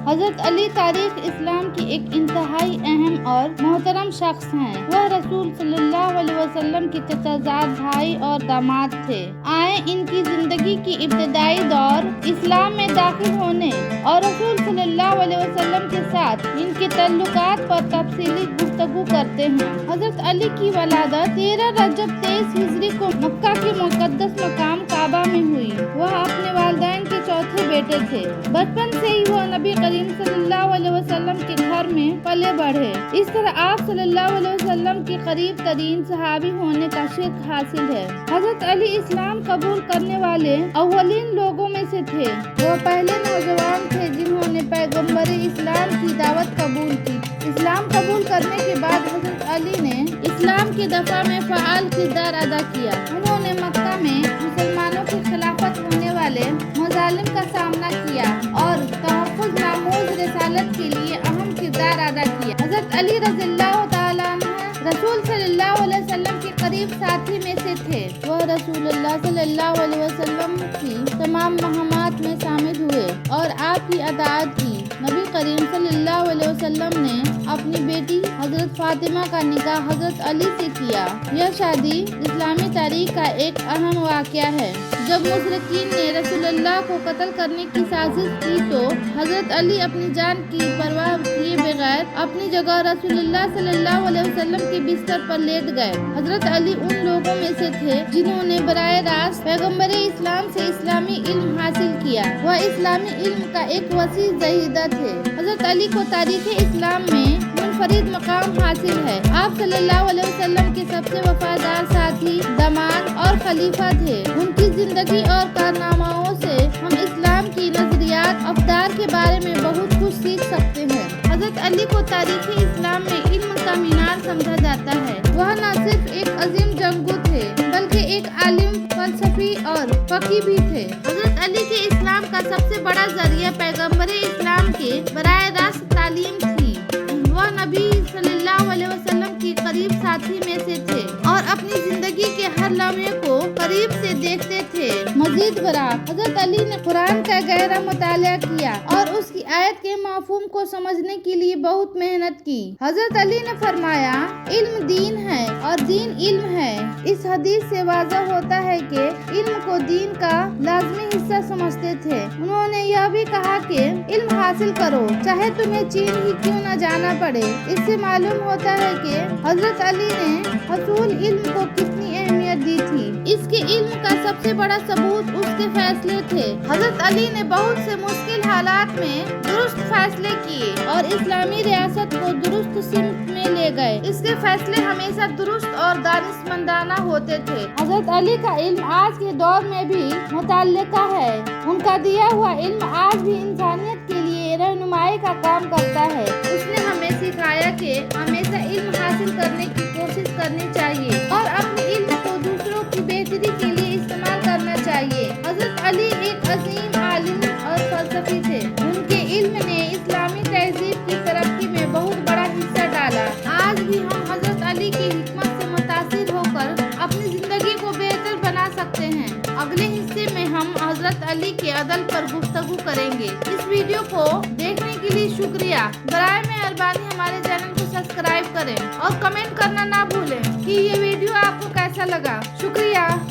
حضرت علی تاریخ اسلام کی ایک انتہائی اہم اور محترم شخص ہیں۔ وہ رسول صلی اللہ علیہ وسلم کے چچا زاد بھائی اور داماد تھے۔ ان کی زندگی کی ابتدائی دور اسلام میں داخل ہونے اور رسول صلی اللہ علیہ وسلم کے ساتھ ان کے تعلقات پر تفصیلی گفتگو کرتے ہیں۔ حضرت علی کی ولادت 13 رجب 23 ہجری کو مکہ کے مقدس مقام کعبہ میں ہوئی۔ وہ اپنے والدین کے چوتھے بیٹے تھے۔ بچپن سے ہی وہ نبی کریم صلی اللہ علیہ وسلم کے گھر میں پلے بڑھے۔ اس طرح آپ صلی اللہ علیہ وسلم کے قریب ترین صحابی ہونے کا شرف حاصل ہے۔ حضرت علی اسلام قبول کرنے والے اولین لوگوں میں سے تھے۔ وہ پہلے نوجوان تھے جنہوں نے پیغمبر اسلام کی دعوت قبول کی۔ اسلام قبول کرنے کے بعد حضرت علی نے اسلام کے دفاع میں فعال کردار ادا کیا۔ انہوں نے مکہ میں مسلمانوں کے خلافت ہونے والے مظالم کا سامنا کیا اور تحفظ ناموز رسالت کے لیے اہم کردار ادا کیا۔ حضرت علی رضی اللہ تعالیٰ عنہ رسول صلی اللہ علیہ وسلم کے قریب ساتھی میں سے تھے۔ وہ رسول اللہ صلی اللہ علیہ وسلم کی تمام مہمات میں شامل ہوئے اور آپ کی اطاعت کی۔ نبی کریم صلی اللہ علیہ وسلم نے اپنی بیٹی حضرت فاطمہ کا نکاح حضرت علی سے کیا۔ یہ شادی اسلامی تاریخ کا ایک اہم واقعہ ہے۔ جب مشرکین نے رسول اللہ کو قتل کرنے کی سازش کی تو حضرت علی اپنی جان کی پرواہ کیے بغیر اپنی جگہ رسول اللہ صلی اللہ علیہ وسلم کے بستر پر لیٹ گئے۔ حضرت علی ان لوگوں میں سے تھے جنہوں نے براہ راست پیغمبر اسلام سے اسلامی علم حاصل کیا۔ وہ اسلامی علم کا ایک وسیع ذخیرہ تھے۔ حضرت علی کو تاریخ اسلام میں منفرد مقام حاصل ہے۔ آپ صلی اللہ علیہ وسلم کے سب سے وفادار ساتھی، داماد اور خلیفہ تھے۔ ان کی زندگی اور کارناموں سے ہم اسلام کی نظریات افطار کے بارے میں بہت کچھ سیکھ سکتے ہیں۔ حضرت علی کو تاریخ اسلام میں علم کا مینار سمجھا جاتا ہے۔ وہ نہ صرف ایک عظیم جنگجو تھے بلکہ ایک عالم، فلسفی اور فقیہ بھی تھے۔ حضرت علی کے اسلام کا سب سے بڑا ذریعہ پیغمبر اسلام کے براہ راست تعلیم تھی۔ وہ نبی صلی اللہ علیہ وسلم کے قریب ساتھی میں سے تھے اور اپنی زندگی کے ہر لمحے کو قریب سے دیکھتے تھے۔ مزید برآں حضرت علی نے قرآن کا گہرا مطالعہ کیا اور اس کی آیت کے مفہوم کو سمجھنے کے لیے بہت محنت کی۔ حضرت علی نے فرمایا، علم دین ہے اور دین علم ہے۔ اس حدیث سے واضح ہوتا ہے کہ علم کو دین کا لازمی حصہ سمجھتے تھے۔ انہوں نے یہ بھی کہا کہ علم حاصل کرو چاہے تمہیں چین ہی کیوں نہ جانا پڑے۔ اس سے معلوم ہوتا ہے کہ حضرت علی نے حصول علم کو کتنی اہمیت دی تھی۔ اس کے علم کا سب سے بڑا ثبوت اس کے فیصلے تھے۔ حضرت علی نے بہت سے مشکل حالات میں درست فیصلے کیے اور اسلامی ریاست کو درست سمت میں لے گئے۔ اس کے فیصلے ہمیشہ درست اور دانشمندانہ ہوتے تھے۔ حضرت علی کا علم آج کے دور میں بھی متعلقہ ہے۔ ان کا دیا ہوا علم آج بھی انسانیت کے لیے رہنمائی کا کام کرتا ہے۔ اس نے ہمیں سکھایا کہ ہمیشہ علم حاصل کرنے کی کوشش کرنی چاہیے اور اپنے علم کو دوسروں کی بہتری کے لیے استعمال کرنا چاہیے۔ حضرت علی ایک عظیم عالم اور فلسفی تھے۔ ان کے علم نے اسلامی تہذیب کی ترقی میں بہت بڑا حصہ ڈالا۔ آج بھی ہم حضرت علی کی حکمت سے متاثر ہو کر اپنی زندگی کو بہتر بنا سکتے ہیں۔ اگلے حصے میں ہم حضرت علی کے عدل پر گفتگو کریں گے۔ اس ویڈیو کو دیکھنے کے لیے شکریہ۔ برائے مہربانی ہمارے چینل کو سبسکرائب کریں اور کمنٹ کرنا نہ بھولیں کہ یہ ویڈیو آپ کو کیسا لگا۔ شکریہ۔